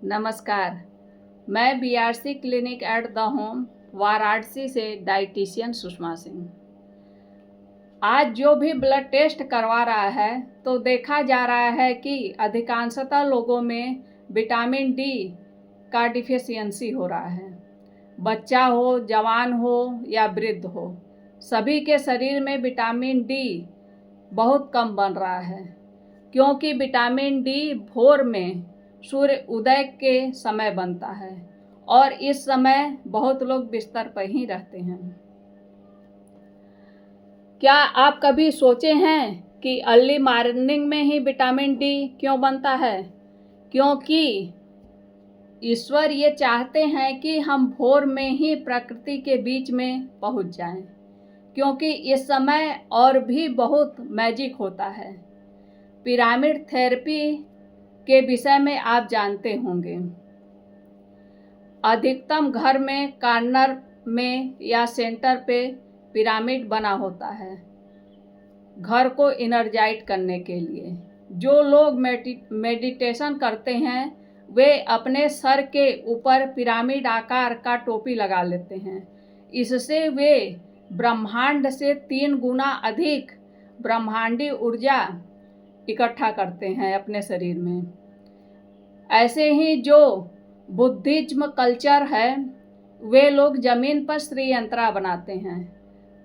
नमस्कार। मैं BRC clinic at the home Varanasi से डाइटिशियन सुषमा सिंह। आज जो भी ब्लड टेस्ट करवा रहा है तो देखा जा रहा है कि अधिकांशतः लोगों में विटामिन डी का डिफिशियंसी हो रहा है। बच्चा हो, जवान हो या वृद्ध हो, सभी के शरीर में विटामिन डी बहुत कम बन रहा है, क्योंकि विटामिन डी भोर में सूर्य उदय के समय बनता है और इस समय बहुत लोग बिस्तर पर ही रहते हैं। क्या आप कभी सोचे हैं कि अर्ली मॉर्निंग में ही विटामिन डी क्यों बनता है? क्योंकि ईश्वर ये चाहते हैं कि हम भोर में ही प्रकृति के बीच में पहुंच जाएं, क्योंकि इस समय और भी बहुत मैजिक होता है। पिरामिड थेरेपी के विषय में आप जानते होंगे। अधिकतम घर में कॉर्नर में या सेंटर पे पिरामिड बना होता है घर को एनर्जाइज करने के लिए। जो लोग मेडिटेशन करते हैं वे अपने सर के ऊपर पिरामिड आकार का टोपी लगा लेते हैं। इससे वे ब्रह्मांड से 3 गुना अधिक ब्रह्मांडी ऊर्जा इकट्ठा करते हैं अपने शरीर में। ऐसे ही जो बुद्धिज्म कल्चर है, वे लोग जमीन पर श्री यंत्रा बनाते हैं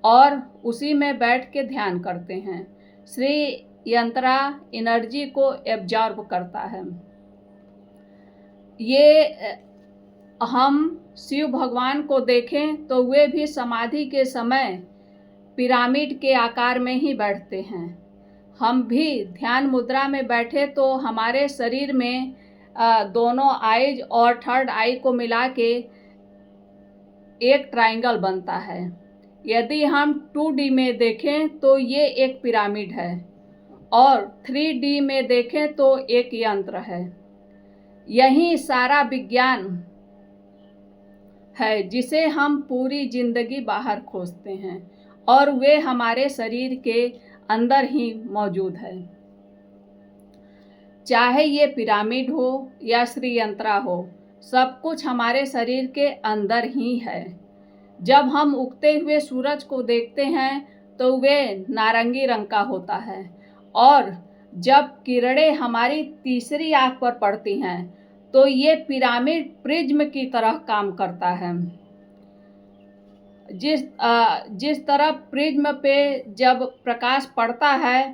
और उसी में बैठ के ध्यान करते हैं। श्री यंत्रा एनर्जी को एब्जॉर्ब करता है। ये हम शिव भगवान को देखें तो वे भी समाधि के समय पिरामिड के आकार में ही बैठते हैं। हम भी ध्यान मुद्रा में बैठे तो हमारे शरीर में दोनों आईज और थर्ड आई को मिला के एक ट्रायंगल बनता है। यदि हम 2D में देखें तो ये एक पिरामिड है और 3D में देखें तो एक यंत्र है। यही सारा विज्ञान है जिसे हम पूरी जिंदगी बाहर खोजते हैं और वे हमारे शरीर के अंदर ही मौजूद है। चाहे ये पिरामिड हो या श्री यंत्रा हो, सब कुछ हमारे शरीर के अंदर ही है। जब हम उगते हुए सूरज को देखते हैं तो वे नारंगी रंग का होता है और जब किरणें हमारी तीसरी आंख पर पड़ती हैं तो ये पिरामिड प्रिज्म की तरह काम करता है। जिस तरह प्रिज्म पे जब प्रकाश पड़ता है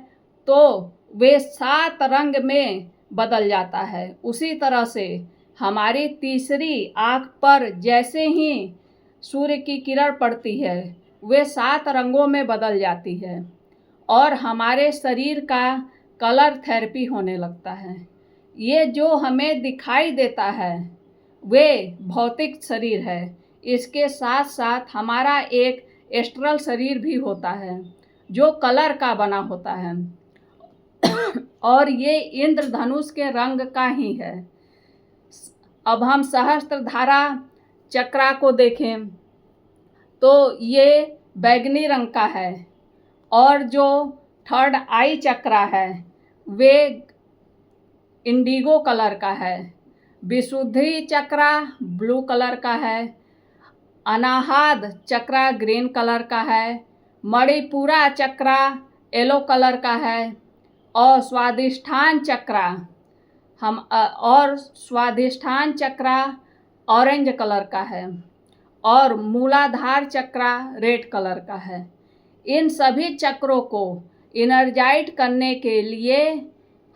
तो वे 7 रंग में बदल जाता है, उसी तरह से हमारी तीसरी आंख पर जैसे ही सूर्य की किरण पड़ती है वे 7 रंगों में बदल जाती है और हमारे शरीर का कलर थेरेपी होने लगता है। ये जो हमें दिखाई देता है वे भौतिक शरीर है। इसके साथ साथ हमारा एक एस्ट्रल शरीर भी होता है जो कलर का बना होता है और ये इंद्रधनुष के रंग का ही है। अब हम सहस्त्रधारा चक्रा को देखें तो ये बैगनी रंग का है और जो थर्ड आई चक्रा है वे इंडिगो कलर का है। विशुद्धि चक्रा ब्लू कलर का है। अनाहद चक्रा ग्रीन कलर का है। मणिपुरा चक्रा येलो कलर का है और स्वादिष्ठान चक्रा ऑरेंज कलर का है और मूलाधार चक्रा रेड कलर का है। इन सभी चक्रों को एनर्जाइज करने के लिए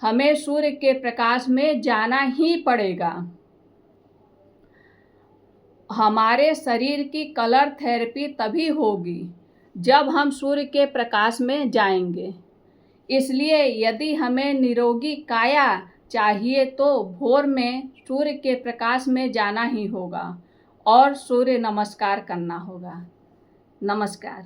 हमें सूर्य के प्रकाश में जाना ही पड़ेगा। हमारे शरीर की कलर थेरेपी तभी होगी जब हम सूर्य के प्रकाश में जाएंगे। इसलिए यदि हमें निरोगी काया चाहिए तो भोर में सूर्य के प्रकाश में जाना ही होगा और सूर्य नमस्कार करना होगा। नमस्कार।